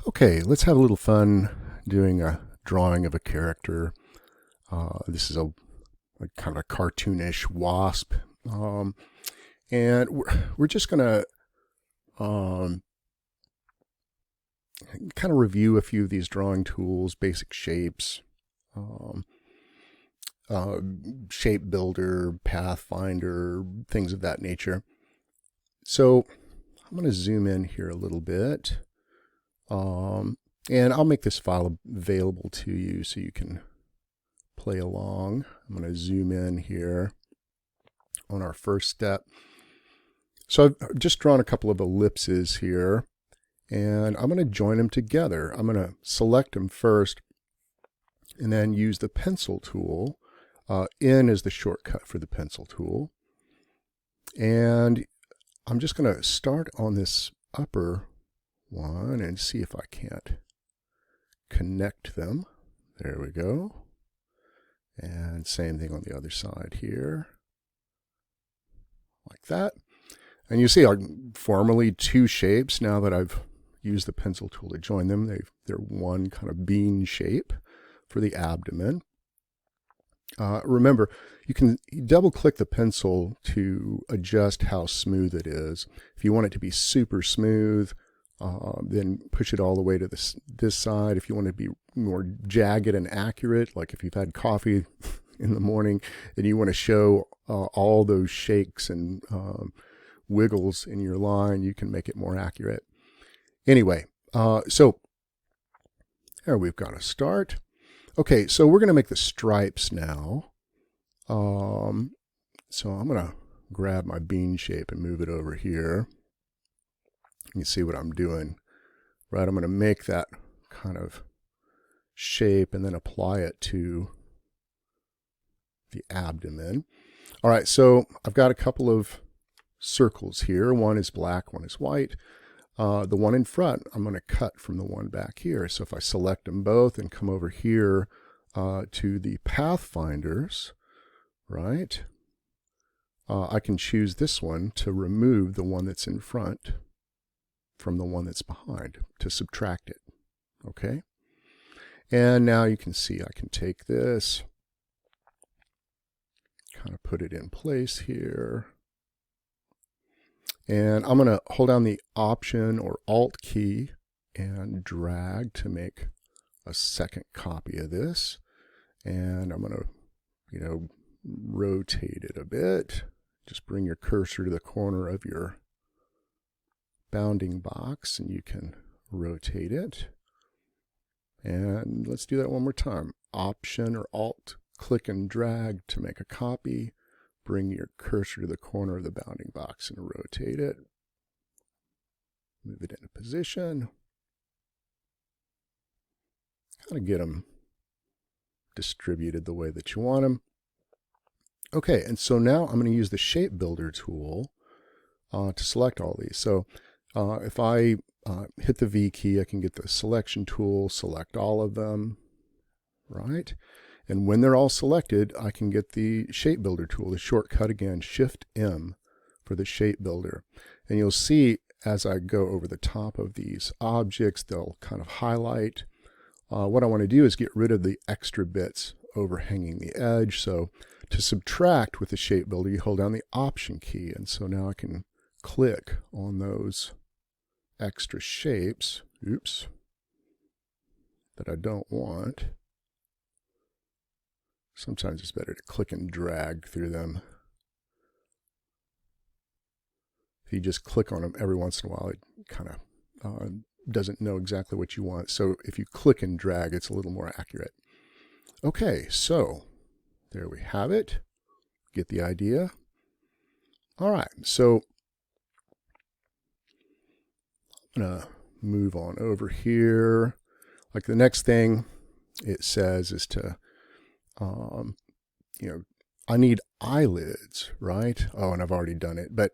Okay, let's have a little fun doing a drawing of a character. This is a kind of a cartoonish wasp. And we're just going to kind of review a few of these drawing tools, basic shapes, shape builder, Pathfinder, things of that nature. So I'm going to zoom in here a little bit. And I'll make this file available to you so you can play along. I'm going to zoom in here on our first step. So I've just drawn a couple of ellipses here, and I'm going to join them together. I'm going to select them first and then use the pencil tool. N is the shortcut for the pencil tool. And I'm just going to start on this upper one and see if I can't connect them. There we go. And same thing on the other side here, like that. And you see formerly two shapes. Now that I've used the pencil tool to join them, they're one kind of bean shape for the abdomen. Remember, you can double click the pencil to adjust how smooth it is. If you want it to be super smooth, then push it all the way to this side. If you want it to be more jagged and accurate, like if you've had coffee in the morning and you want to show all those shakes and wiggles in your line, you can make it more accurate. Anyway, so there we've got a start. Okay, so we're going to make the stripes now. So I'm going to grab my bean shape and move it over here. You can see what I'm doing, right? I'm going to make that kind of shape and then apply it to the abdomen. All right, so I've got a couple of circles here. One is black, one is white. The one in front, I'm going to cut from the one back here. So if I select them both and come over here to the Pathfinders, right, I can choose this one to remove the one that's in front from the one that's behind, to subtract it. Okay, and now you can see I can take this, kind of put it in place here, and I'm going to hold down the Option or Alt key and drag to make a second copy of this. And I'm going to, rotate it a bit. Just bring your cursor to the corner of your bounding box and you can rotate it. And let's do that one more time. Option or Alt, click and drag to make a copy. Bring your cursor to the corner of the bounding box and rotate it. Move it into position. Kind of get them distributed the way that you want them. Okay, and so now I'm going to use the Shape Builder tool to select all these. So if I hit the V key, I can get the selection tool, select all of them, right? And when they're all selected, I can get the Shape Builder tool, the shortcut again, Shift-M for the Shape Builder. And you'll see as I go over the top of these objects, they'll kind of highlight. What I want to do is get rid of the extra bits overhanging the edge. So to subtract with the Shape Builder, you hold down the Option key. And so now I can click on those extra shapes, that I don't want. Sometimes it's better to click and drag through them. If you just click on them every once in a while, it kind of doesn't know exactly what you want. So if you click and drag, it's a little more accurate. Okay, so there we have it. Get the idea? All right, so I'm going to move on over here. Like the next thing it says is to I need eyelids, right? Oh, and I've already done it. But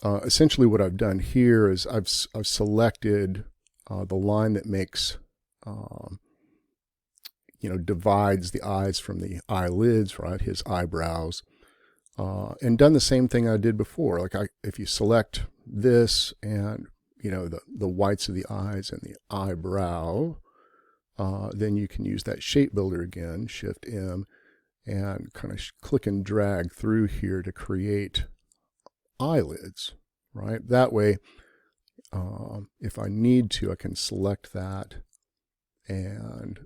essentially what I've done here is I've selected the line that makes, divides the eyes from the eyelids, right? His eyebrows. And done the same thing I did before. Like if you select this and, the whites of the eyes and the eyebrow, then you can use that shape builder again, Shift M, and kind of click and drag through here to create eyelids, right? That way, if I need to, I can select that and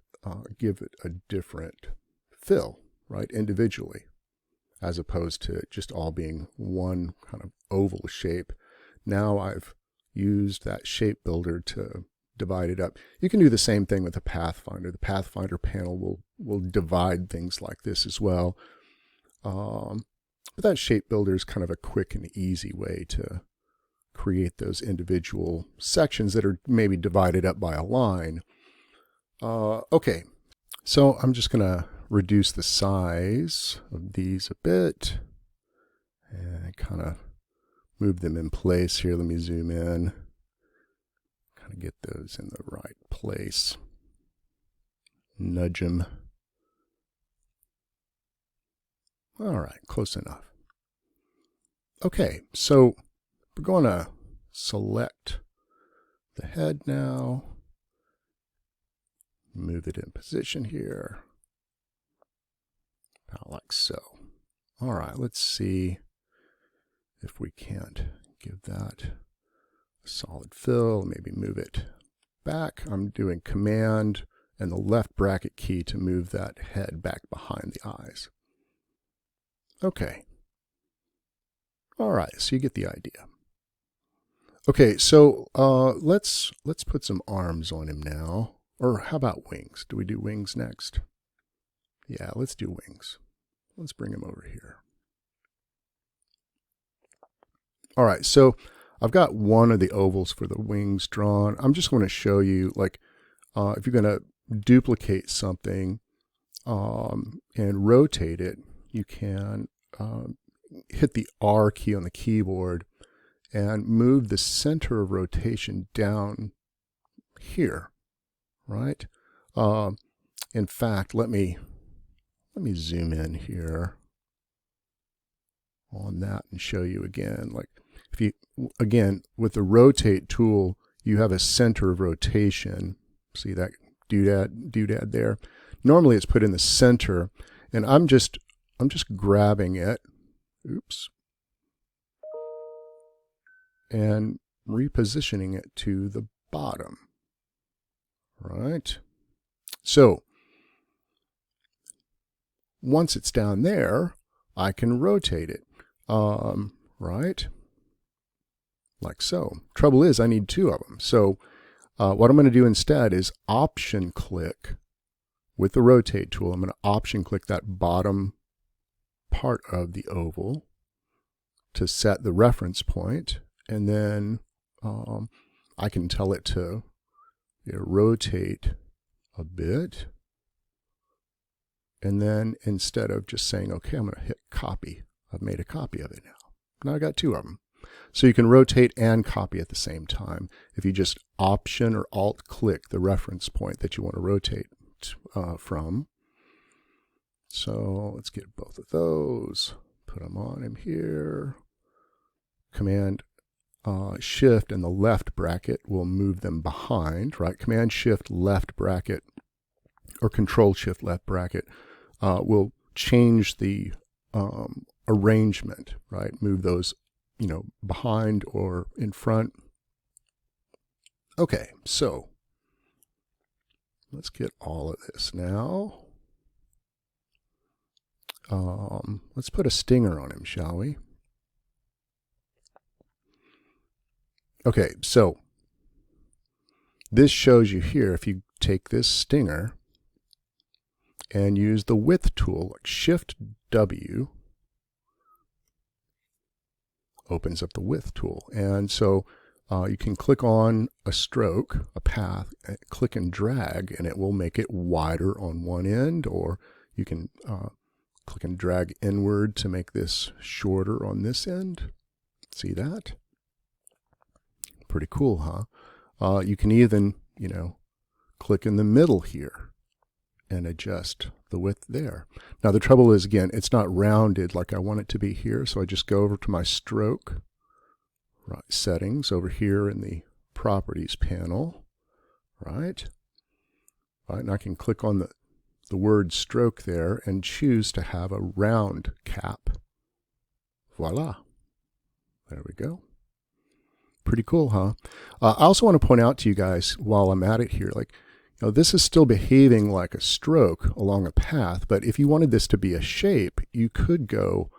give it a different fill, right, individually, as opposed to just all being one kind of oval shape. Now I've used that shape builder to divide it up. You can do the same thing with the Pathfinder. The Pathfinder panel will divide things like this as well. But that shape builder is kind of a quick and easy way to create those individual sections that are maybe divided up by a line. Okay, so I'm just going to reduce the size of these a bit and kind of move them in place here. Let me zoom in, kind of get those in the right place. Nudge them. All right, close enough. Okay, so we're going to select the head now. Move it in position here. About like so. All right, let's see if we can't give that a solid fill. Maybe move it back. I'm doing Command and the left bracket key to move that head back behind the eyes. Okay. All right, so you get the idea. Okay, so let's put some arms on him now. Or how about wings? Do we do wings next? Yeah, let's do wings. Let's bring him over here. All right, so I've got one of the ovals for the wings drawn. I'm just going to show you, like, if you're going to duplicate something and rotate it, you can hit the R key on the keyboard and move the center of rotation down here, right? In fact, let me zoom in here on that and show you again. Like, if you, again, with the rotate tool, you have a center of rotation. See that doodad there? Normally it's put in the center, and I'm just grabbing it, oops, and repositioning it to the bottom, right? So once it's down there, I can rotate it, right? Like so. Trouble is, I need two of them. So what I'm going to do instead is option click with the rotate tool. I'm going to option click that bottom part of the oval to set the reference point, and then I can tell it to rotate a bit, and then instead of just saying, okay, I'm going to hit copy, I've made a copy of it now. Now I got two of them. So you can rotate and copy at the same time if you just option or alt click the reference point that you want to rotate from. So let's get both of those, put them on him here. Command Shift and the left bracket will move them behind, right? Command Shift left bracket or Control Shift left bracket will change the arrangement, right? Move those, behind or in front. Okay, so let's get all of this now. Let's put a stinger on him, shall we? Okay, so this shows you here, if you take this stinger and use the width tool, like Shift W, opens up the width tool. And so you can click on a stroke, a path, click and drag, and it will make it wider on one end, or you can click and drag inward to make this shorter on this end. See that? Pretty cool, huh? You can even, click in the middle here and adjust the width there. Now the trouble is, again, it's not rounded like I want it to be here, so I just go over to my stroke, right, settings over here in the properties panel, right? Right, and I can click on the word stroke there and choose to have a round cap. Voila. There we go. Pretty cool, huh? I also want to point out to you guys while I'm at it here, like, this is still behaving like a stroke along a path, but if you wanted this to be a shape, you could go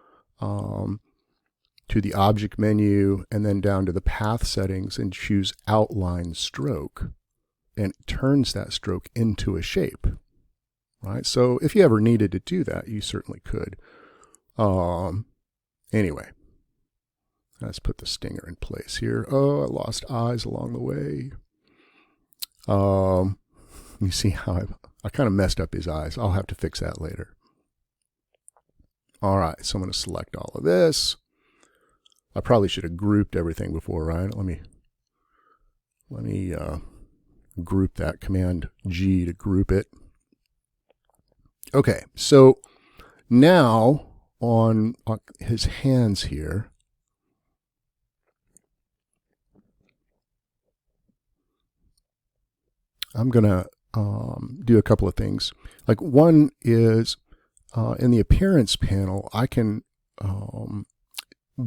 to the object menu and then down to the path settings and choose outline stroke, and it turns that stroke into a shape, right? So if you ever needed to do that, you certainly could. Anyway, let's put the stinger in place here. Oh, I lost eyes along the way. You see how I kind of messed up his eyes. I'll have to fix that later. All right, so I'm going to select all of this. I probably should have grouped everything before, right? Let me group that, Command G to group it. Okay, so now on his hands here, I'm going to do a couple of things. Like, one is in the appearance panel, I can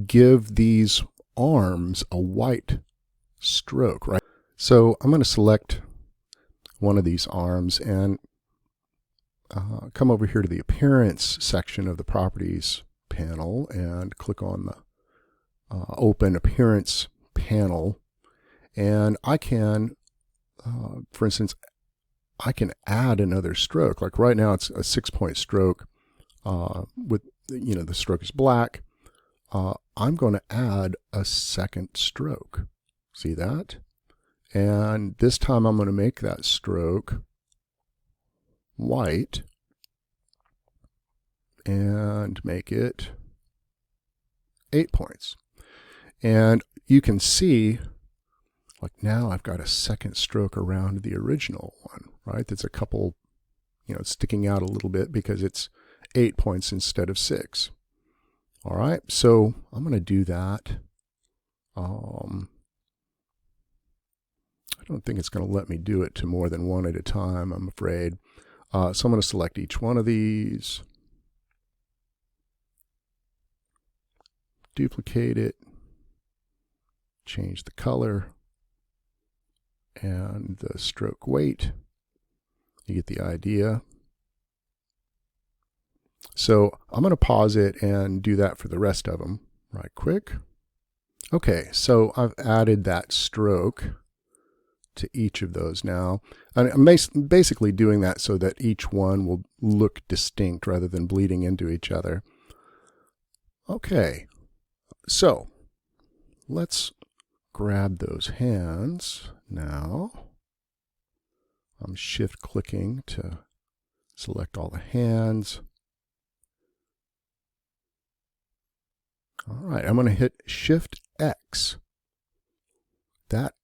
give these arms a white stroke, right? So I'm going to select one of these arms and come over here to the appearance section of the properties panel and click on the open appearance panel, and I can for instance, I can add another stroke. Like right now it's a 6-point stroke with, the stroke is black. I'm going to add a second stroke. See that? And this time I'm going to make that stroke white and make it 8 points. And you can see, like, now I've got a second stroke around the original one, right? That's a couple, sticking out a little bit because it's 8 points instead of 6. All right, so I'm going to do that. I don't think it's going to let me do it to more than one at a time, I'm afraid. So I'm going to select each one of these, duplicate it, change the color and the stroke weight. You get the idea. So I'm going to pause it and do that for the rest of them right quick. Okay, so I've added that stroke to each of those now. And I'm basically doing that so that each one will look distinct rather than bleeding into each other. Okay, so let's grab those hands now. I'm shift clicking to select all the hands. All right, I'm going to hit Shift X. That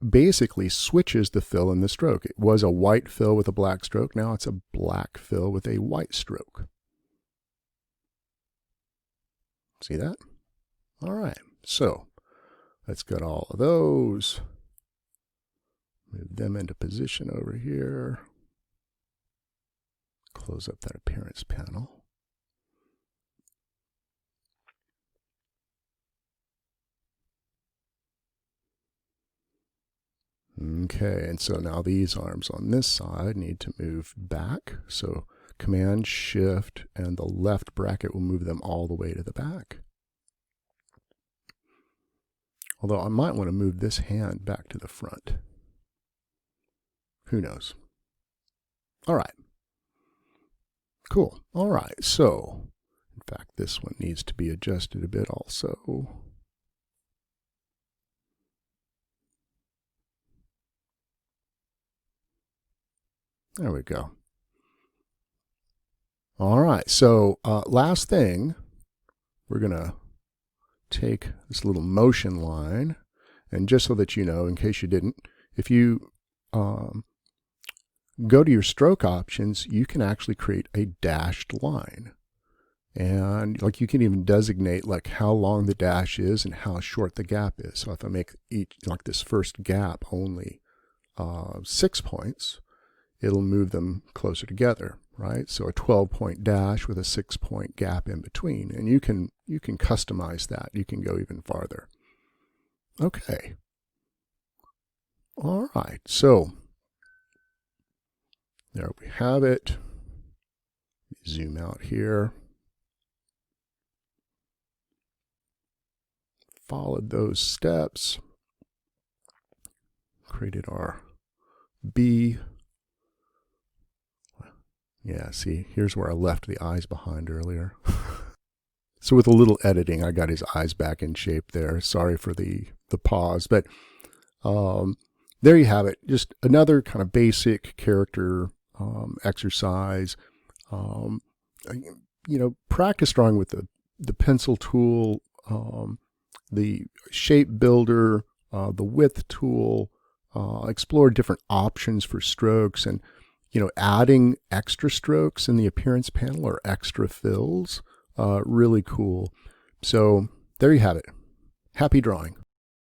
basically switches the fill in the stroke. It was a white fill with a black stroke. Now it's a black fill with a white stroke. See that? All right, so let's get all of those. Move them into position over here. Close up that appearance panel. Okay, and so now these arms on this side need to move back. So Command Shift and the left bracket will move them all the way to the back. Although I might want to move this hand back to the front. Who knows? All right. Cool. All right, so in fact this one needs to be adjusted a bit also. There we go. All right, so last thing, we're going to take this little motion line, and just so that you know, in case you didn't, if you go to your stroke options, you can actually create a dashed line. And like you can even designate like how long the dash is and how short the gap is. So if I make each, like this first gap only 6 points, it'll move them closer together, right? So a 12-point dash with a 6-point gap in between. And you can customize that. You can go even farther. Okay. All right. So there we have it. Zoom out here. Followed those steps. Created our B. Yeah, see, here's where I left the eyes behind earlier. So with a little editing, I got his eyes back in shape there. Sorry for the pause, but there you have it. Just another kind of basic character exercise. Practice drawing with the pencil tool, the shape builder, the width tool, explore different options for strokes, and adding extra strokes in the appearance panel or extra fills, really cool. So there you have it. Happy drawing.